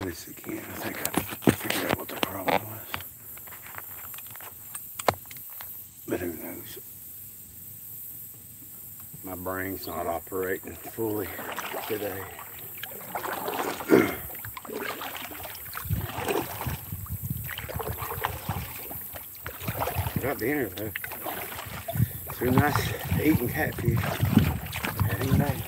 This again, I think I figured out what the problem was. But who knows? My brain's not operating fully today. Got dinner though. It's been nice eating catfish. Having a day.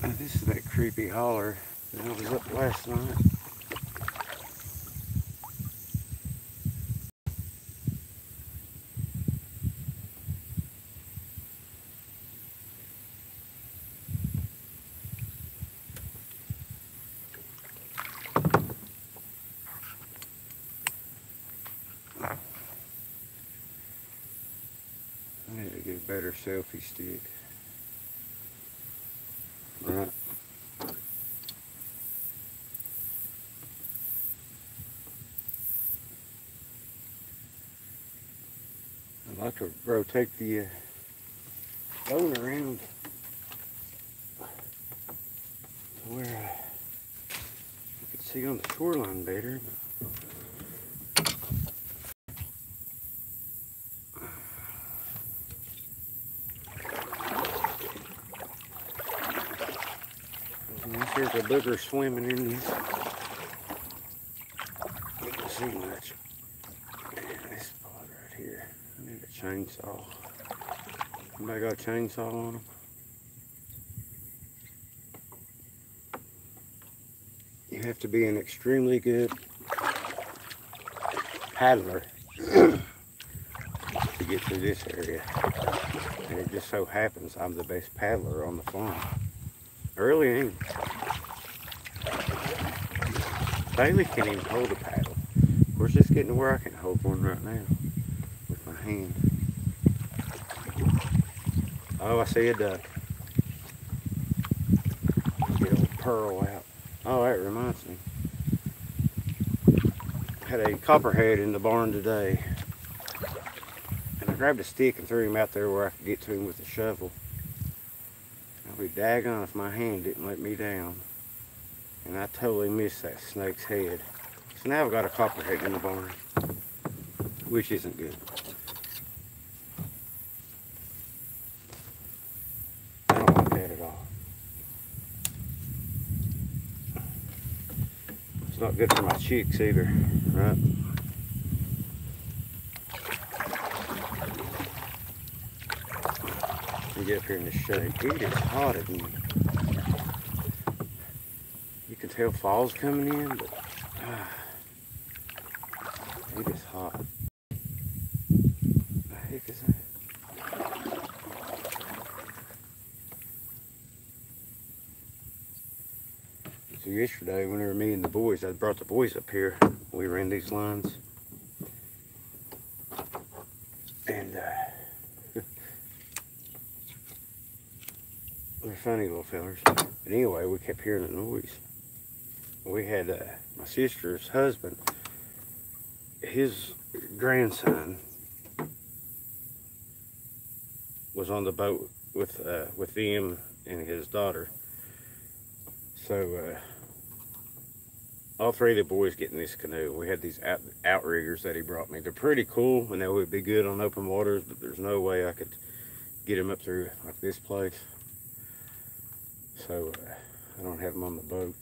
Now this is that creepy holler that I was up last night. I need to get a better selfie stick. Right. I'd like to rotate the phone around to where you can see on the shoreline better. There's a booger swimming in this. You can see much. And this spot right here. I need a chainsaw. Somebody got a chainsaw on them? You have to be an extremely good paddler to get through this area. And it just so happens I'm the best paddler on the farm. I really am. Bailey can't even hold a paddle. Of course, it's getting to where I can hold one right now with my hand. Oh, I see a duck. Get old Pearl out. Oh, that reminds me. Had a copperhead in the barn today. And I grabbed a stick and threw him out there where I could get to him with a shovel. I'll be daggone if my hand didn't let me down. And I totally missed that snake's head. So now I've got a copperhead in the barn, which isn't good. I don't like that at all. It's not good for my chicks either, right? You get up here in the shade. It is hot again. You can tell fall's coming in, but it is hot. The heck is that? So yesterday, whenever me and the boys, I brought the boys up here. We ran these lines, and they're funny little fellers. But anyway, we kept hearing the noise. We had my sister's husband, his grandson was on the boat with them and his daughter. So all three of the boys get in this canoe. We had these outriggers that he brought me. They're pretty cool and they would be good on open waters, but there's no way I could get them up through like this place. So I don't have them on the boat.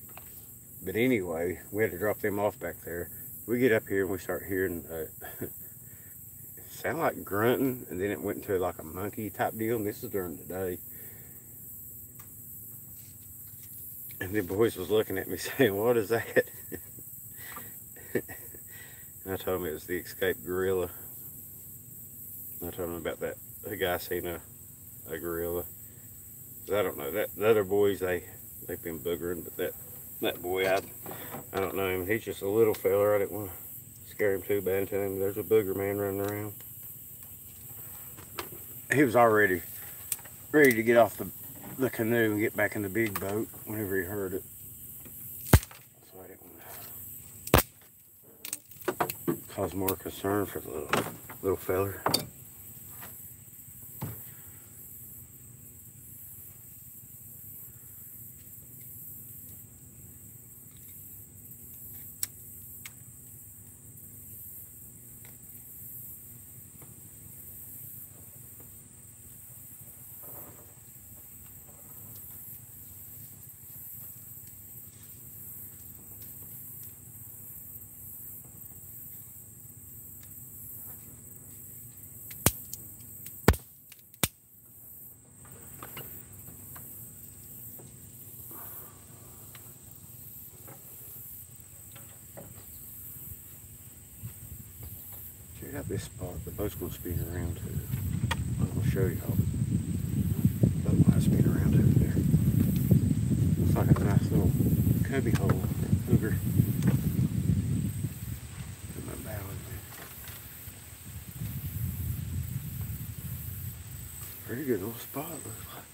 But anyway, we had to drop them off back there. We get up here and we start hearing it sounded like grunting, and then it went into like a monkey type deal, and this is during the day. And the boys was looking at me saying, "What is that?" And I told them it was the escaped gorilla. I told them about that. The guy seen a gorilla. I don't know, that the other boys, they've been boogering, but that boy, I don't know him. He's just a little feller. I didn't want to scare him too bad and tell him there's a booger man running around. He was already ready to get off the canoe and get back in the big boat whenever he heard it. So I didn't want to cause more concern for the little feller. out this spot. The boat's gonna spin around too. I'm gonna show y'all. The boat might spin around over there. Looks like a nice little cubby hole. Hoover. Put my bow in there. Pretty good little spot, looks like.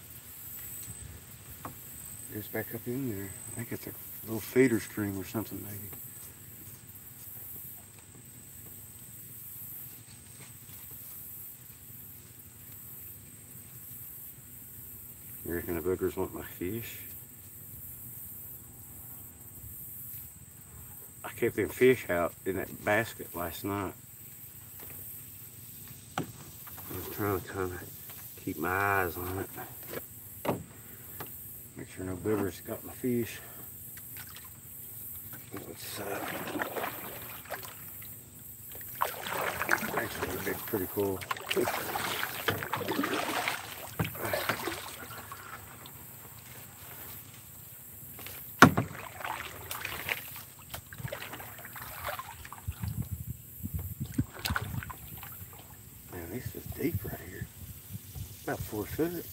Goes back up in there. I think it's a little feeder stream or something, maybe. You reckon the boogers want my fish? I kept them fish out in that basket last night. I was trying to kind of keep my eyes on it. Make sure no boogers got my fish. It's actually it's pretty cool. Man, this is deep right here. About 4 foot.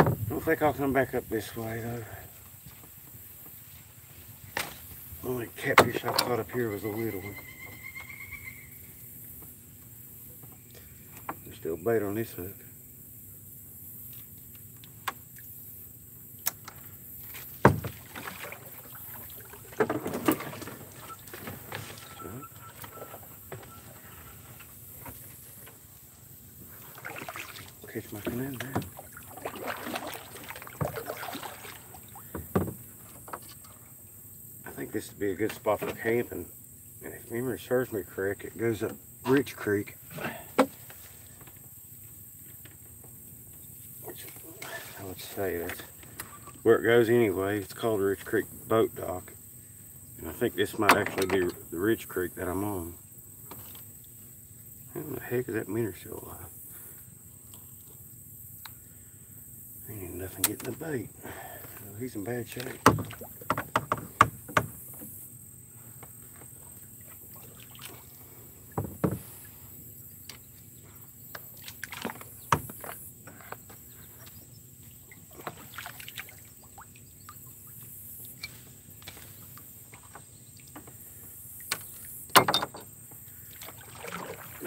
I don't think I'll come back up this way though. The only catfish I caught up here was a little one. There's still bait on this hook. Catch my canoe there. I think this would be a good spot for camping. And if memory serves me correct, it goes up Rich Creek. Which I would say that's where it goes anyway. It's called Rich Creek Boat Dock. And I think this might actually be the Rich Creek that I'm on. How the heck is that minnow still alive? Ain't even nothing getting the bait. Oh, he's in bad shape.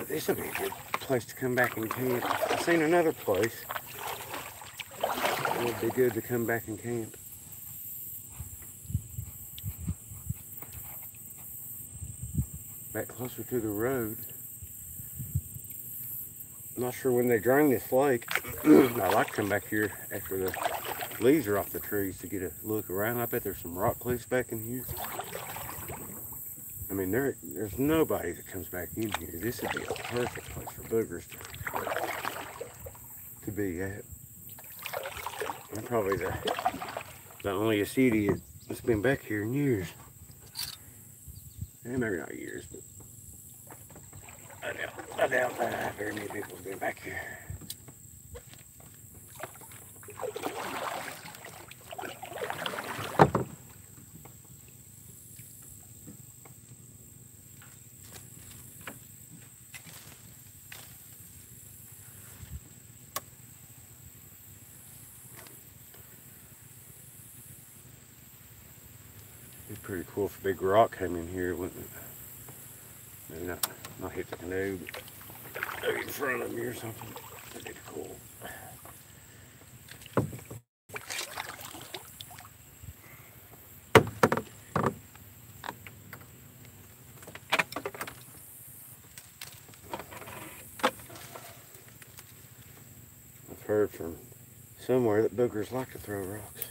This would be a good place to come back and camp. I've seen another place. It would be good to come back and camp. Back closer to the road. I'm not sure when they drain this lake. I like to come back here after the leaves are off the trees to get a look around. I bet there's some rock cliffs back in here. I mean, there's nobody that comes back in here. This would be a perfect place for boogers to be at. I'm probably the onlyest idiot that's been back here in years. And maybe not years, but I doubt that very many people have been back here. It'd be pretty cool if a big rock came in here, wouldn't it? Maybe not hit the canoe, but maybe in front of me or something. That'd be cool. I've heard from somewhere that boogers like to throw rocks.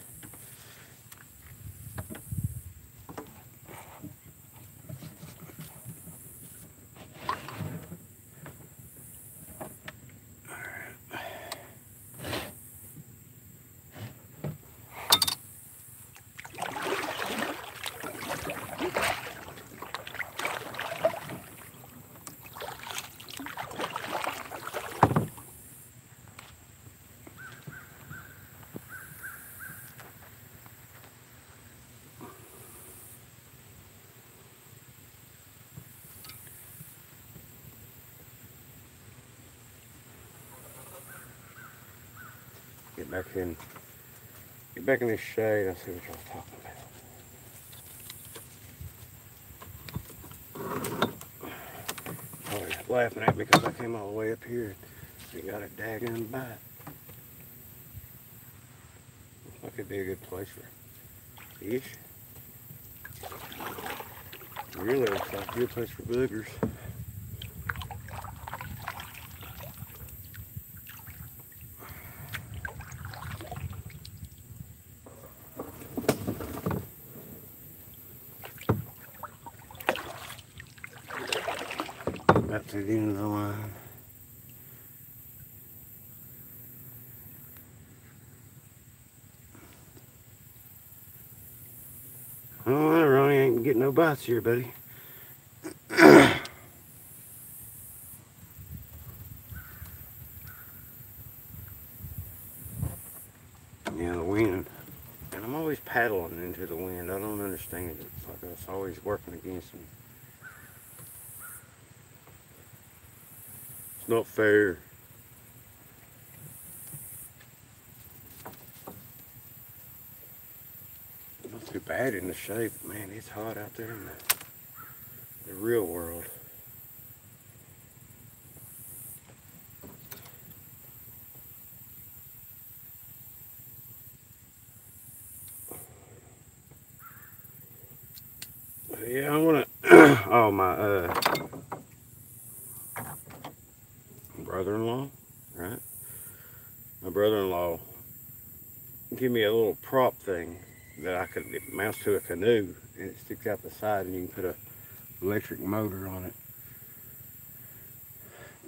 get back in this shade. I'll see what y'all talking about. Always laughing at me because I came all the way up here and got a daggone bite. Looks like it'd be a good place for fish. Really looks like a good place for boogers. Up to the end of the line. Oh, I really ain't getting no bites here, buddy. Yeah, the wind. And I'm always paddling into the wind. I don't understand it. It's like it's always working against me. It's not fair. Not too bad in the shade, but man, it's hot out there in the real world. Yeah, I wanna oh my brother-in-law, right? My brother-in-law give me a little prop thing that it mounts to a canoe and it sticks out the side and you can put a electric motor on it.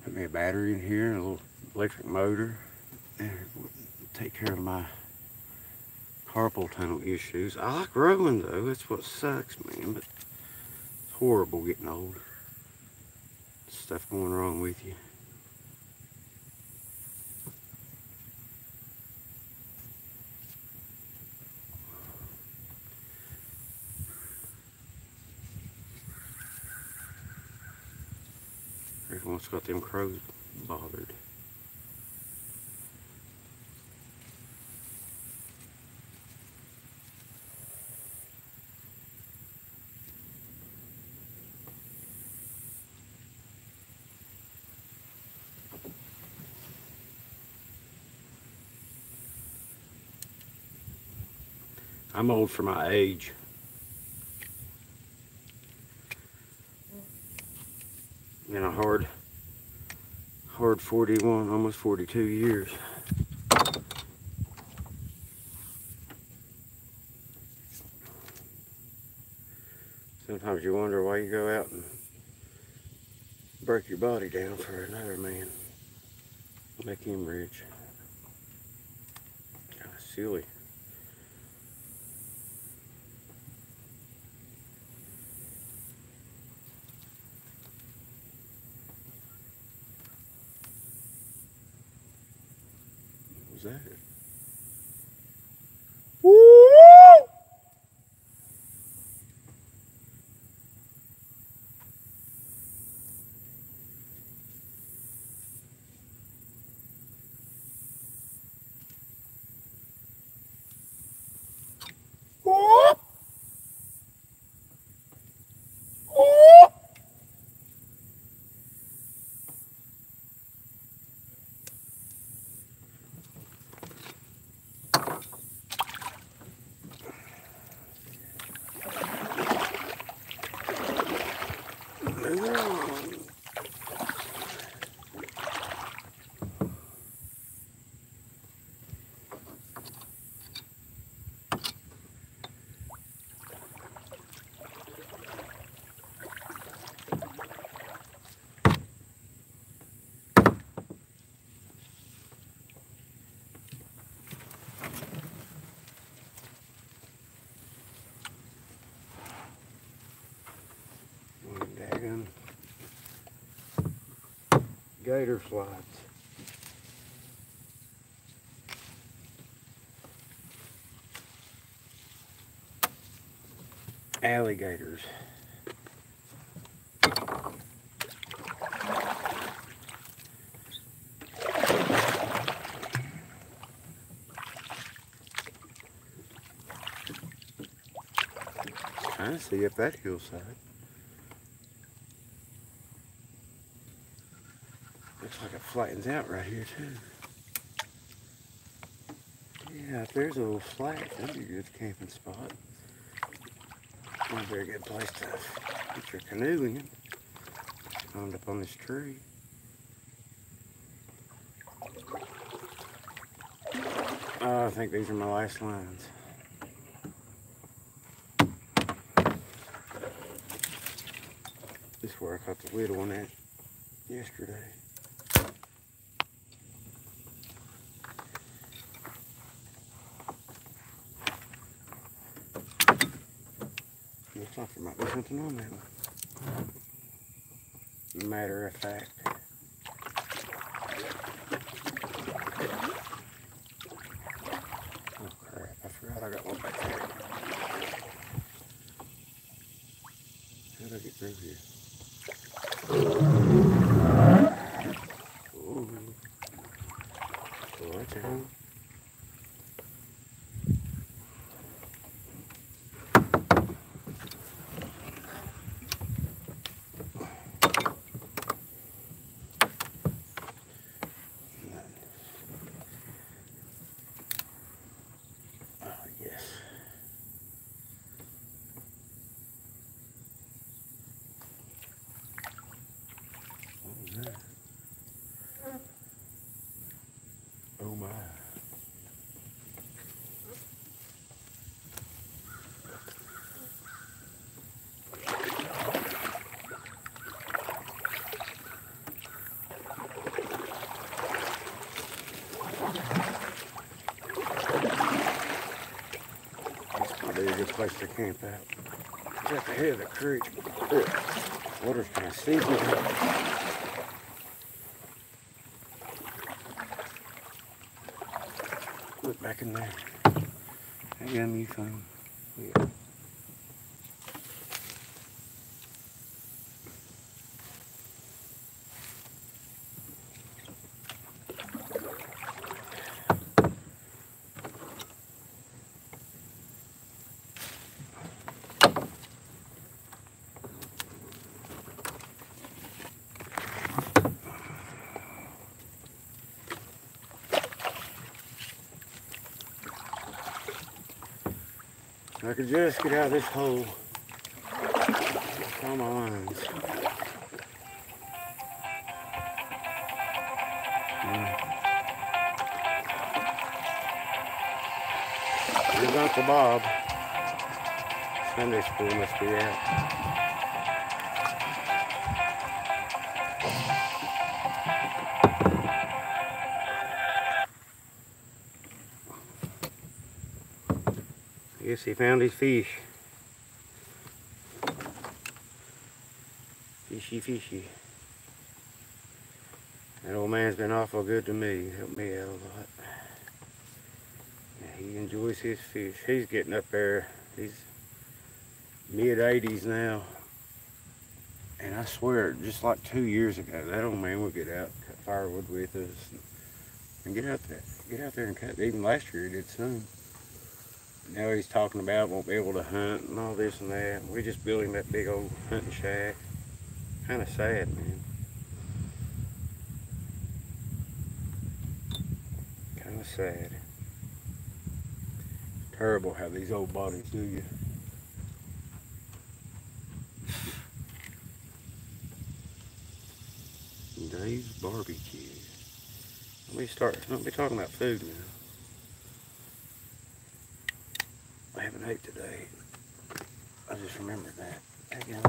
Put me a battery in here and a little electric motor and take care of my carpal tunnel issues. I like rowing though, that's what sucks, man, but it's horrible getting old. Stuff going wrong with you. Everyone's got them crows bothered. I'm old for my age. In a hard 41, almost 42 years. Sometimes you wonder why you go out and break your body down for another man. Make him rich. Kind of silly. What was that? Woo! Daggone gator slides. Alligators. I see up that hillside. Looks like it flattens out right here too. Yeah, if there's a little flat, that'd be a good camping spot. Not a very good place to put your canoe in. Climbed up on this tree. Oh, I think these are my last lines. This is where I caught the little one at yesterday. Looks like there might be something on that one. Matter of fact. Oh crap, I forgot I got one back there. How did I get through here? Ooh. Oh, that's it. Oh my. That's probably a good place to camp out. It's at the head of the creek. Water's kind of sinking. Look back in there. Hey, yummy phone. Yeah. I could just get out of this hole. All my lines. Here's Uncle Bob. Sunday school must be out. I guess he found his fish. Fishy, fishy. That old man's been awful good to me. Helped me out a lot. Yeah, he enjoys his fish. He's getting up there. He's mid-80s now. And I swear, just like 2 years ago, that old man would get out, cut firewood with us, and get out there and cut. Even last year he did some. Now he's talking about won't be able to hunt and all this and that. We just built him that big old hunting shack. Kind of sad, man. Kind of sad. Terrible how these old bodies do you. Dave's barbecue. Don't be talking about food now. I haven't ate today. I just remembered that. Again.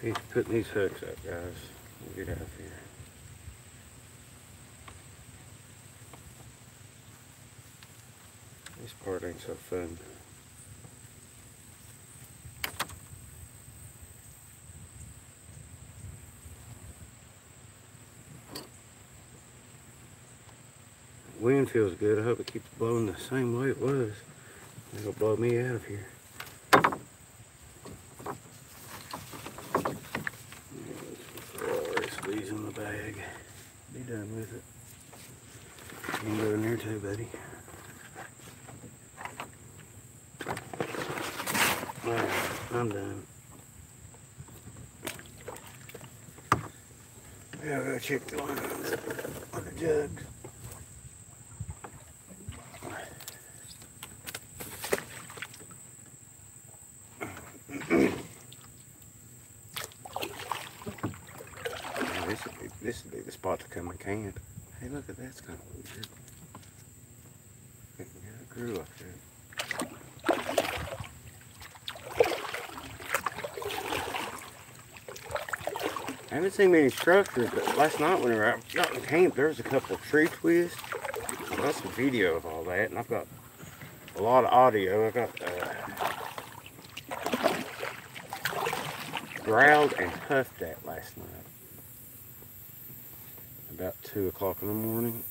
He's putting these hooks up, guys. We'll get out of here. This part ain't so fun. Wind feels good. I hope it keeps blowing the same way it was. It'll blow me out of here. Already squeezing the bag. Be done with it. You can go in there too, buddy. Alright, I'm done. Yeah, I'll go check the line on the jugs. This would be the spot to come and camp. Hey, look at that's kind of weird. It grew like that. I haven't seen many structures, but last night whenever I got in camp, there was a couple of tree twists. I got some video of all that, and I've got a lot of audio. I got growled and huffed at last night. About 2 o'clock in the morning.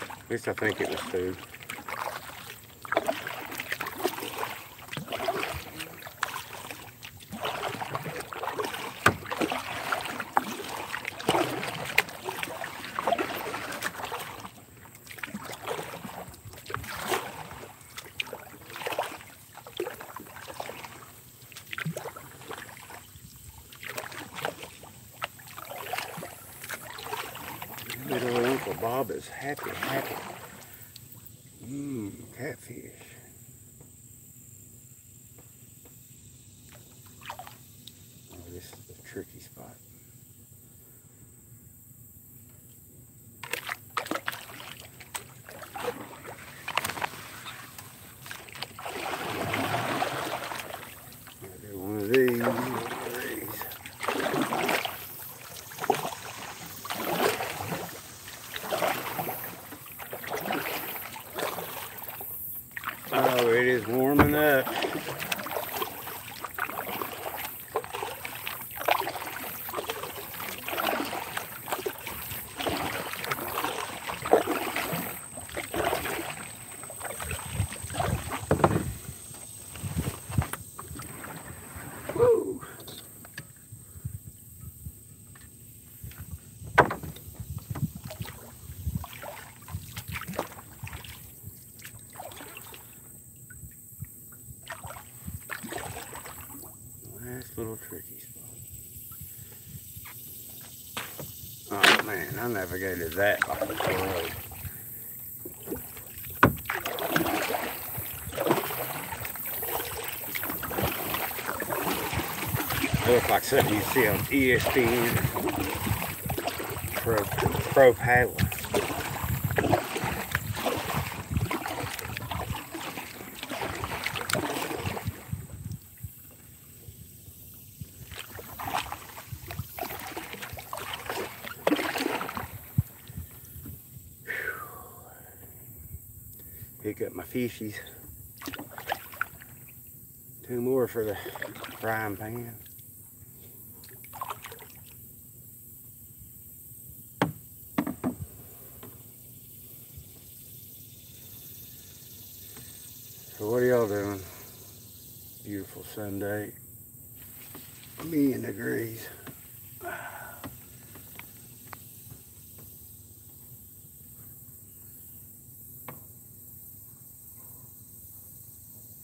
At least I think it was 2. Little Uncle Bob is happy. Catfish. Oh, this is the tricky spot. I'll do one of these. Oh, it is warming up. Woo! Nice little tricky spot. Oh man, I navigated that like a pro. It looks like something you see on ESPN. Pro paddler. Pick up my fishies. 2 more for the frying pan. So what are y'all doing? Beautiful Sunday. A million degrees.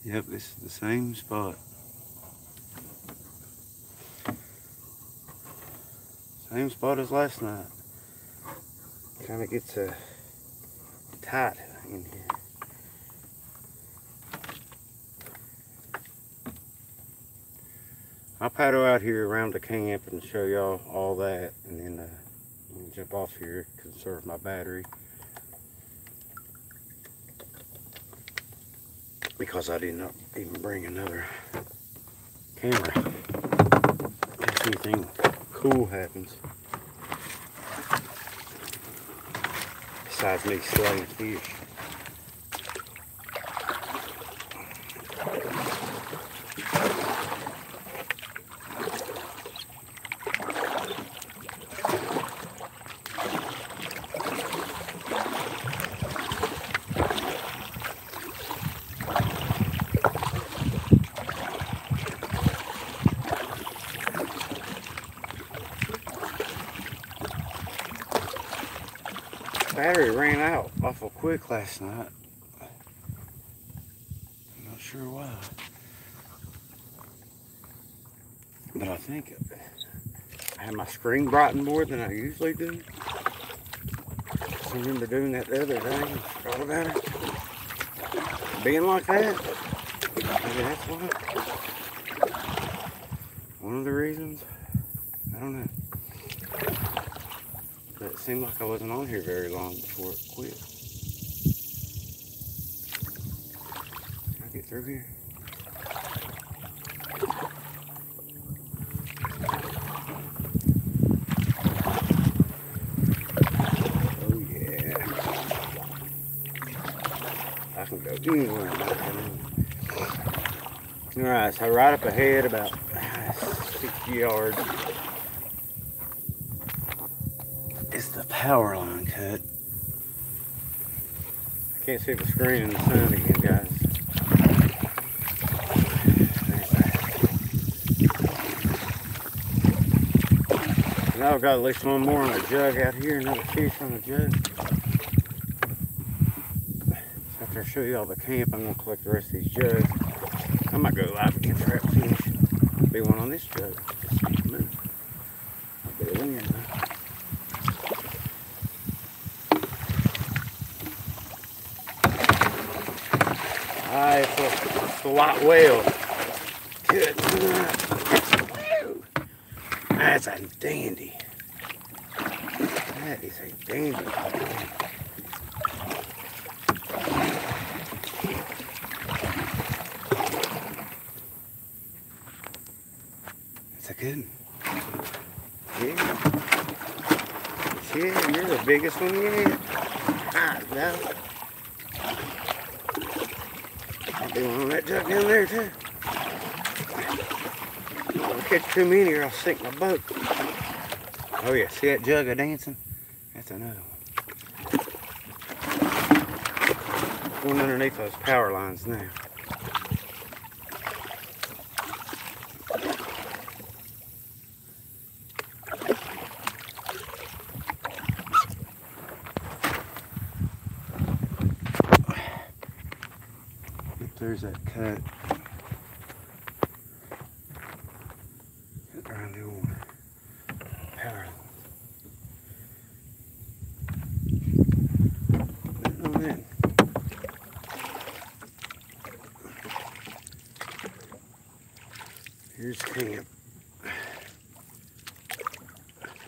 Yep, this is the same spot. Same spot as last night. Kind of gets tight in here. I'll paddle out here around the camp and show y'all all that, and then jump off here, conserve my battery. Because I did not even bring another camera. If anything cool happens. besides me slaying fish. Battery ran out awful quick last night. I'm not sure why. But I think I had my screen brightened more than I usually do. I remember doing that the other day and forgot about it. Being like that. Maybe that's why. One of the reasons. I don't know. But it seemed like I wasn't on here very long before it quit. Can I get through here? Oh yeah. I can go anywhere. Alright, so right up ahead about 60 yards. It's the power line cut. I can't see the screen in the sun again, guys. Now I've got at least one more on a jug out here, another fish on a jug. So after I show you all the camp, I'm going to collect the rest of these jugs. I might go live again for that fish. Be one on this jug. Just see it move. I'll be a winner though. Alright, it's a white whale. Good. That's a dandy. That is a dandy. That's a good one. Yeah. Yeah, you're the biggest one yet. Ah, no. I'll be one on that jug down there too. I'll catch too many or I'll sink my boat. Oh yeah, see that jug of dancing? That's another one. Going underneath those power lines now. There's that cut. Around the old power line. Here's camp.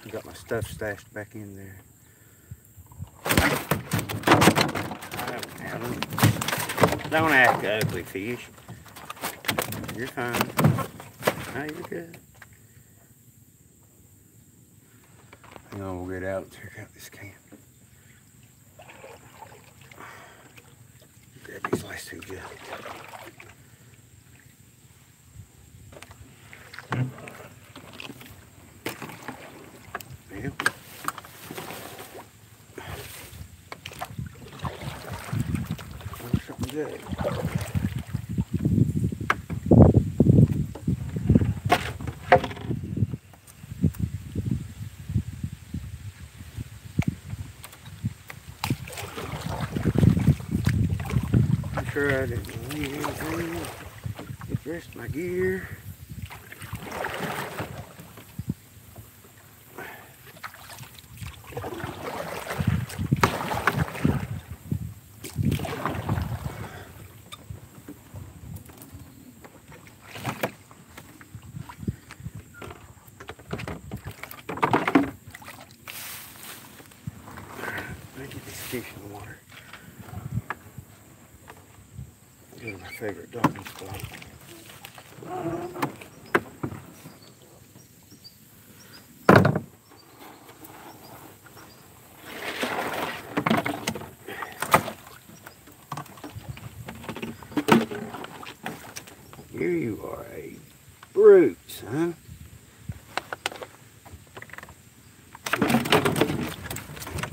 I got my stuff stashed back in there. Don't act ugly, fish. You're fine. No, you're good. Hang on, we'll get out and check out this camp. Grab these last two jugs. Yeah. Something good. I'm sure I didn't leave anything. Get the rest of my gear. Fish in the water. Go to my favorite docking spot. roots, huh?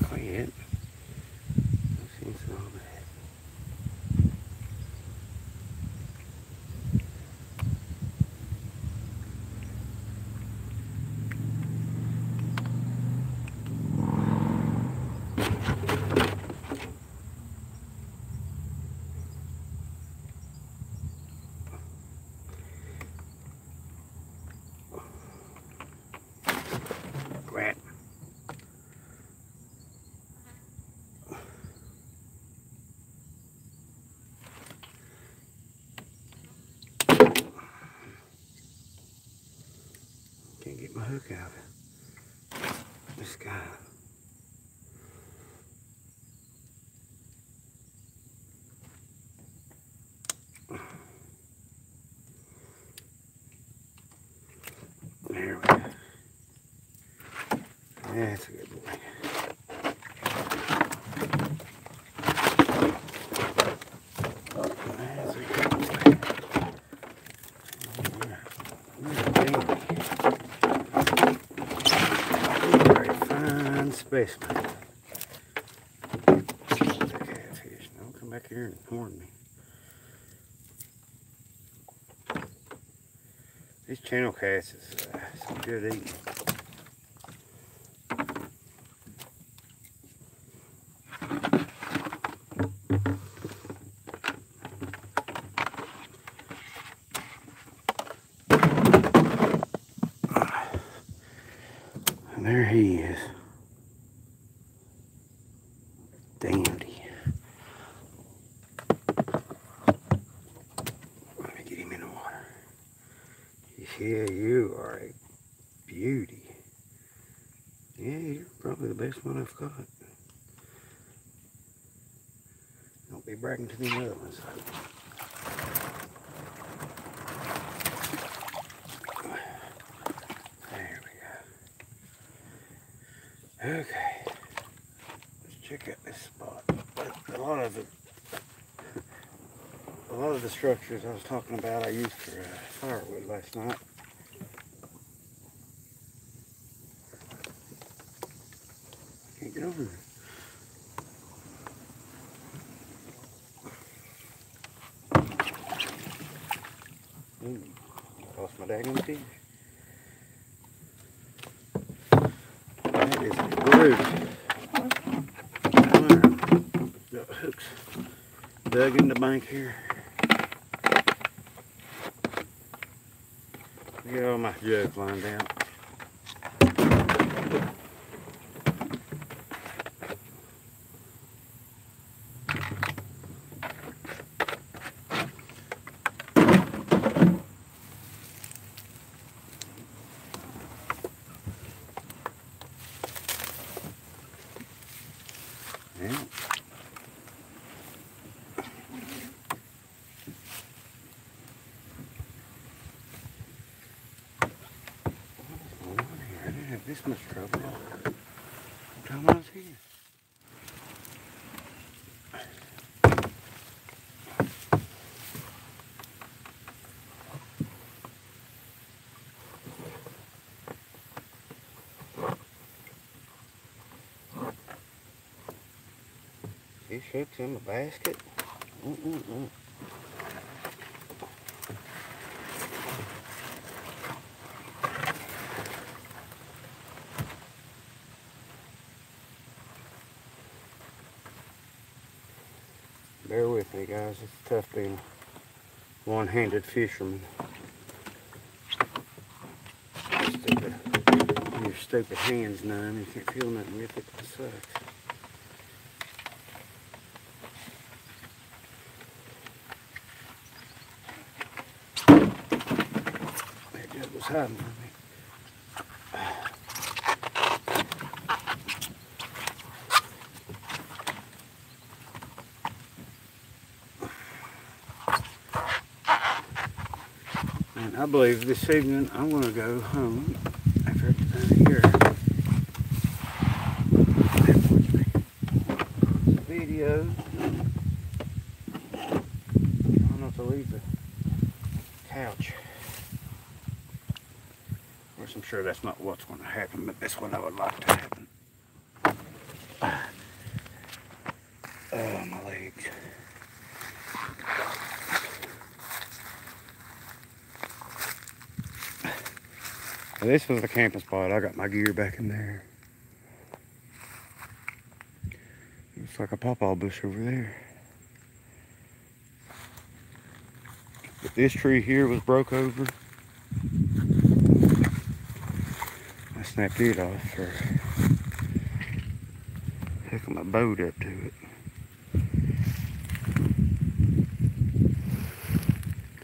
Quit. Seems so bad. Crap. Can't get my hook out of this guy. There we go. That's a good boy. That's a good boy. Very fine specimen. Catfish. Don't come back here and horn me. These channel casts is some good eating. And there he is. Dandy. Let me get him in the water. Yeah, you are a beauty. Yeah, you're probably the best one I've got. Don't be bragging to them other ones. There we go. Okay. Let's check out this spot. A lot of the structures I was talking about I used for firewood last night. Can't get over there. Lost my daggone teeth. That is a root. Got hooks dug in the bank here. Look at all my jugs lined out. Yeah. I didn't have this much trouble every time I was here. Fish hooks in the basket. Bear with me, guys. It's tough being a one-handed fisherman. Your stupid hands numb. You can't feel nothing with it. It sucks. That jug was hiding from me. And I believe this evening I'm going to go home after I get done here. Video. Try not to leave the couch. course, I'm sure that's not what's going to happen, but that's what I would like to happen. Oh, my legs. Now, this was the camping spot. I got my gear back in there. Looks like a pawpaw bush over there. But this tree here was broke over. I snapped it off for hooking my boat up to it.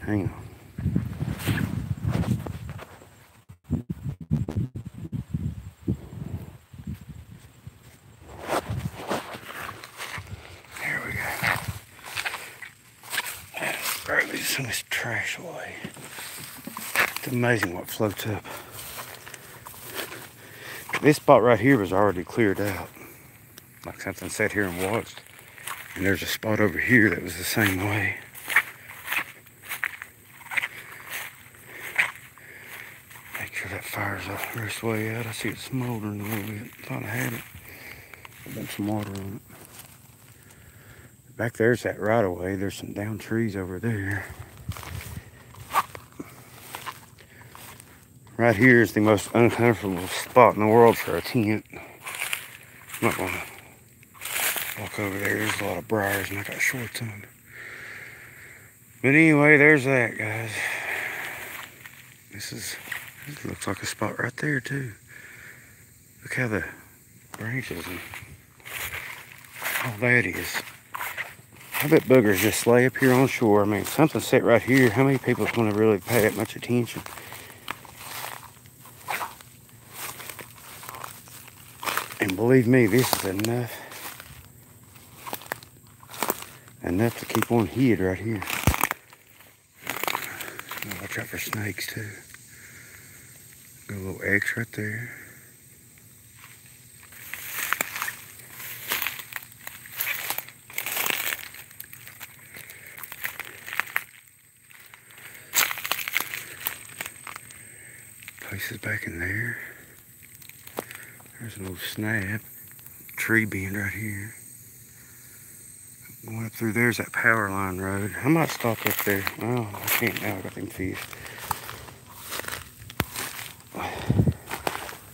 Hang on. There we go. Grab some of this trash away. It's amazing what floats up. This spot right here was already cleared out. Like something sat here and watched. And there's a spot over here that was the same way. Make sure that fire's up this way out. I see it smoldering a little bit. Thought I had it. I'll dump some water on it. Back there's that right of way. There's some down trees over there. Right here is the most uncomfortable spot in the world for a tent. I'm not gonna walk over there. There's a lot of briars and I got shorts on. But anyway, there's that, guys. This looks like a spot right there too. Look how the branches and all that is. I bet boogers just lay up here on shore. I mean, something set right here. How many people's gonna really pay that much attention? And believe me, this is enough to keep one hid right here. Watch out for snakes too. Got a little X right there. Places back in there. There's an old snap. Tree bend right here. Going up through there's that power line road. I might stop up there. Well, I can't now. I got them fish.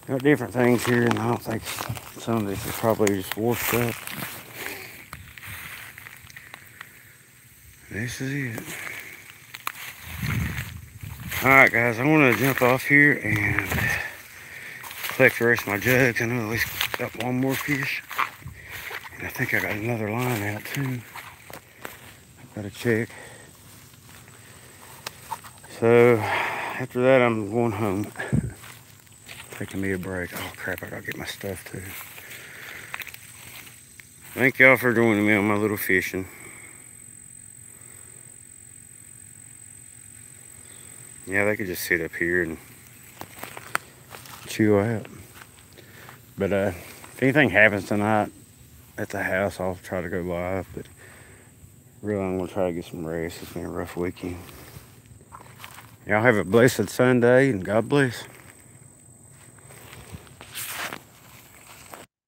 Got different things here, and I don't think some of this is probably just washed up. This is it. Alright, guys, I want to jump off here and collect the rest of my jugs. I know at least got one more fish. And I think I got another line out too. I've got to check. So after that, I'm going home. Taking me a break. Oh crap, I gotta get my stuff too. Thank y'all for joining me on my little fishing. Yeah, they could just sit up here and chill out. But if anything happens tonight at the house, I'll try to go live. But really, I'm gonna try to get some rest. It's been a rough weekend. Y'all have a blessed Sunday, and God bless.